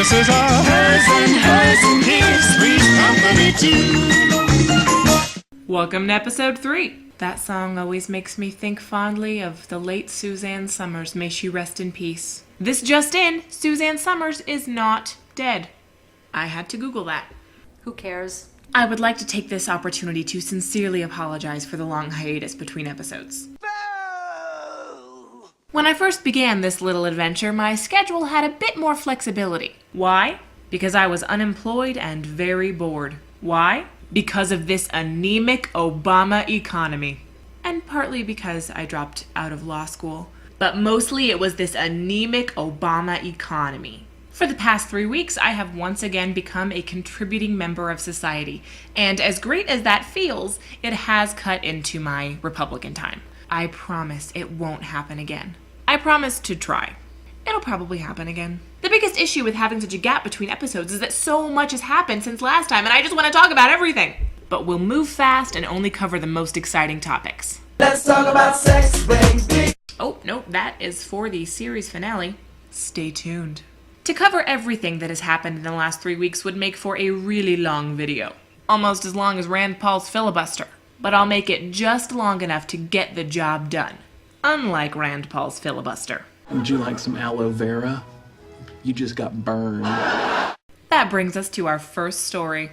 kisses are hers and here's three's company too. Welcome to episode 3. That song always makes me think fondly of the late Suzanne Summers. May she rest in peace. This just in, Suzanne Summers is not dead. I had to Google that. Who cares? I would like to take this opportunity to sincerely apologize for the long hiatus between episodes. When I first began this little adventure, my schedule had a bit more flexibility. Why? Because I was unemployed and very bored. Why? Because of this anemic Obama economy. And partly because I dropped out of law school. But mostly it was this anemic Obama economy. For the past 3 weeks, I have once again become a contributing member of society. And as great as that feels, it has cut into my Republican time. I promise it won't happen again. I promise to try. It'll probably happen again. The biggest issue with having such a gap between episodes is that so much has happened since last time, and I just want to talk about everything. But we'll move fast and only cover the most exciting topics. Let's talk about sex, baby. Oh, no, that is for the series finale. Stay tuned. To cover everything that has happened in the last 3 weeks would make for a really long video. Almost as long as Rand Paul's filibuster. But I'll make it just long enough to get the job done. Unlike Rand Paul's filibuster. Would you like some aloe vera? You just got burned. That brings us to our first story.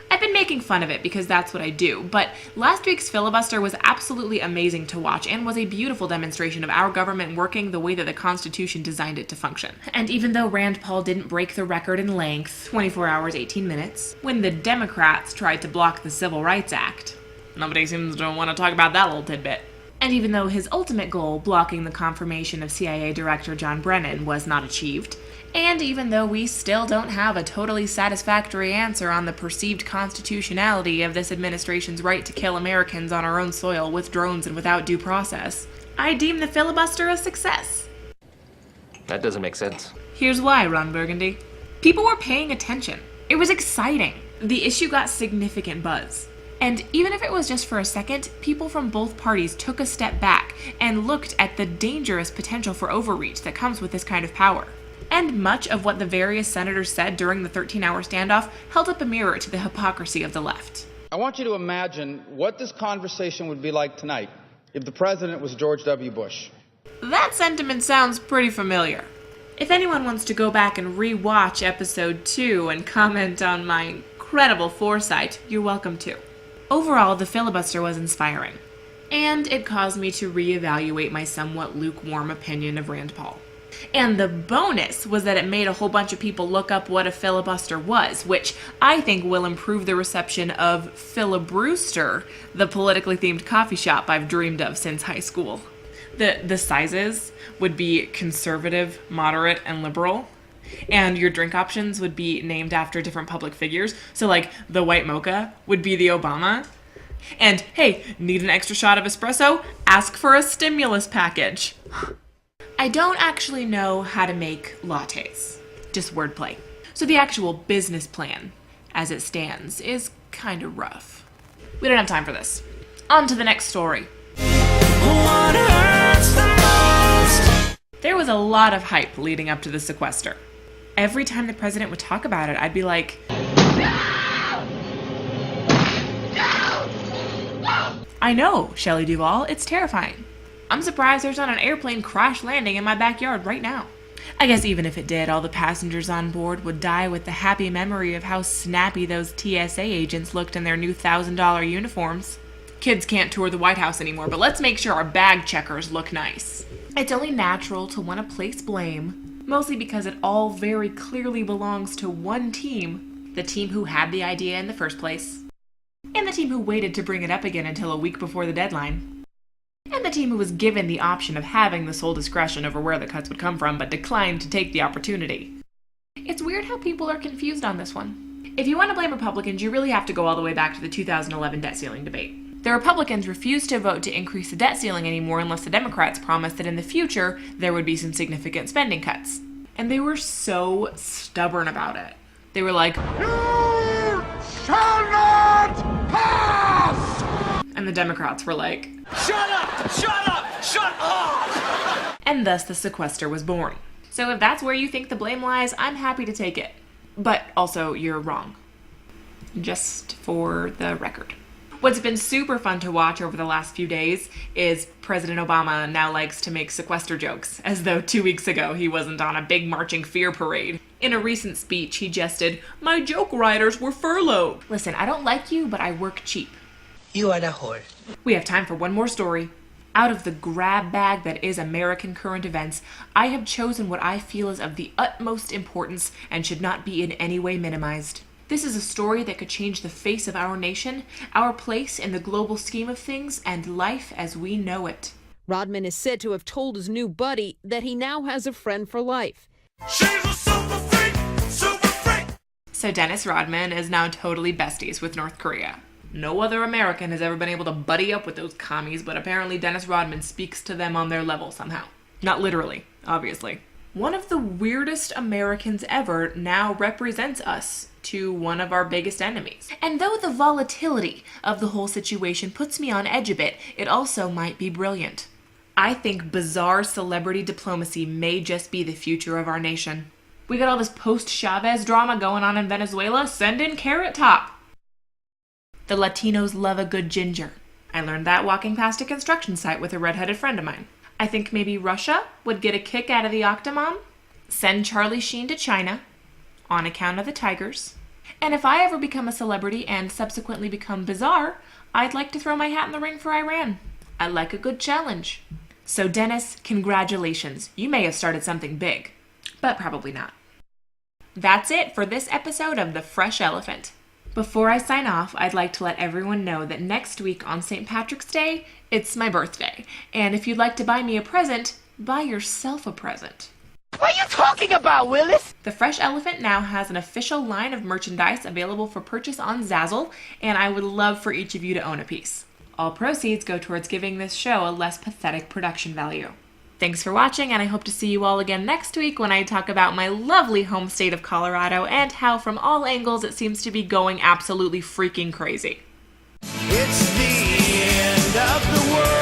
I've been making fun of it because that's what I do, but last week's filibuster was absolutely amazing to watch and was a beautiful demonstration of our government working the way that the Constitution designed it to function. And even though Rand Paul didn't break the record in length, 24 hours, 18 minutes, when the Democrats tried to block the Civil Rights Act, nobody seems to want to talk about that little tidbit. And even though his ultimate goal, blocking the confirmation of CIA Director John Brennan, was not achieved, and even though we still don't have a totally satisfactory answer on the perceived constitutionality of this administration's right to kill Americans on our own soil with drones and without due process, I deem the filibuster a success. That doesn't make sense. Here's why, Ron Burgundy. People were paying attention. It was exciting. The issue got significant buzz. And even if it was just for a second, people from both parties took a step back and looked at the dangerous potential for overreach that comes with this kind of power. And much of what the various senators said during the 13-hour standoff held up a mirror to the hypocrisy of the left. I want you to imagine what this conversation would be like tonight if the president was George W. Bush. That sentiment sounds pretty familiar. If anyone wants to go back and re-watch episode 2 and comment on my incredible foresight, you're welcome to. Overall, the filibuster was inspiring, and it caused me to reevaluate my somewhat lukewarm opinion of Rand Paul. And the bonus was that it made a whole bunch of people look up what a filibuster was, which I think will improve the reception of Filibrewster, the politically themed coffee shop I've dreamed of since high school. The sizes would be conservative, moderate, and liberal. And your drink options would be named after different public figures. So like the white mocha would be the Obama. And hey, need an extra shot of espresso? Ask for a stimulus package. I don't actually know how to make lattes. Just wordplay. So the actual business plan, as it stands, is kind of rough. We don't have time for this. On to the next story. There was a lot of hype leading up to the sequester. Every time the president would talk about it, I'd be like, I know, Shelley Duvall, it's terrifying. I'm surprised there's not an airplane crash landing in my backyard right now. I guess even if it did, all the passengers on board would die with the happy memory of how snappy those TSA agents looked in their new $1,000 uniforms. Kids can't tour the White House anymore, but let's make sure our bag checkers look nice. It's only natural to want to place blame, mostly because it all very clearly belongs to one team, the team who had the idea in the first place, and the team who waited to bring it up again until a week before the deadline, and the team who was given the option of having the sole discretion over where the cuts would come from but declined to take the opportunity. It's weird how people are confused on this one. If you want to blame Republicans, you really have to go all the way back to the 2011 debt ceiling debate. The Republicans refused to vote to increase the debt ceiling anymore unless the Democrats promised that in the future there would be some significant spending cuts. And they were so stubborn about it. They were like, "You shall not pass!" And the Democrats were like, "Shut up! Shut up! Shut up!" and thus the sequester was born. So if that's where you think the blame lies, I'm happy to take it. But also, you're wrong. Just for the record. What's been super fun to watch over the last few days is President Obama now likes to make sequester jokes, as though 2 weeks ago he wasn't on a big marching fear parade. In a recent speech, he jested, "My joke writers were furloughed." Listen, I don't like you, but I work cheap. You are the whore. We have time for one more story. Out of the grab bag that is American current events, I have chosen what I feel is of the utmost importance and should not be in any way minimized. This is a story that could change the face of our nation, our place in the global scheme of things, and life as we know it. Rodman is said to have told his new buddy that he now has a friend for life. She's a super freak, super freak. So Dennis Rodman is now totally besties with North Korea. No other American has ever been able to buddy up with those commies, but apparently Dennis Rodman speaks to them on their level somehow. Not literally, obviously. One of the weirdest Americans ever now represents us to one of our biggest enemies. And though the volatility of the whole situation puts me on edge a bit, it also might be brilliant. I think bizarre celebrity diplomacy may just be the future of our nation. We got all this post-Chavez drama going on in Venezuela. Send in Carrot Top. The Latinos love a good ginger. I learned that walking past a construction site with a redheaded friend of mine. I think maybe Russia would get a kick out of the Octomom. Send Charlie Sheen to China on account of the tigers. And if I ever become a celebrity and subsequently become bizarre, I'd like to throw my hat in the ring for Iran. I like a good challenge. So Dennis, congratulations. You may have started something big, but probably not. That's it for this episode of The Fresh Elephant. Before I sign off, I'd like to let everyone know that next week on St. Patrick's Day, it's my birthday. And if you'd like to buy me a present, buy yourself a present. What are you talking about, Willis? The Fresh Elephant now has an official line of merchandise available for purchase on Zazzle, and I would love for each of you to own a piece. All proceeds go towards giving this show a less pathetic production value. Thanks for watching, and I hope to see you all again next week when I talk about my lovely home state of Colorado and how from all angles it seems to be going absolutely freaking crazy. It's the end of the world.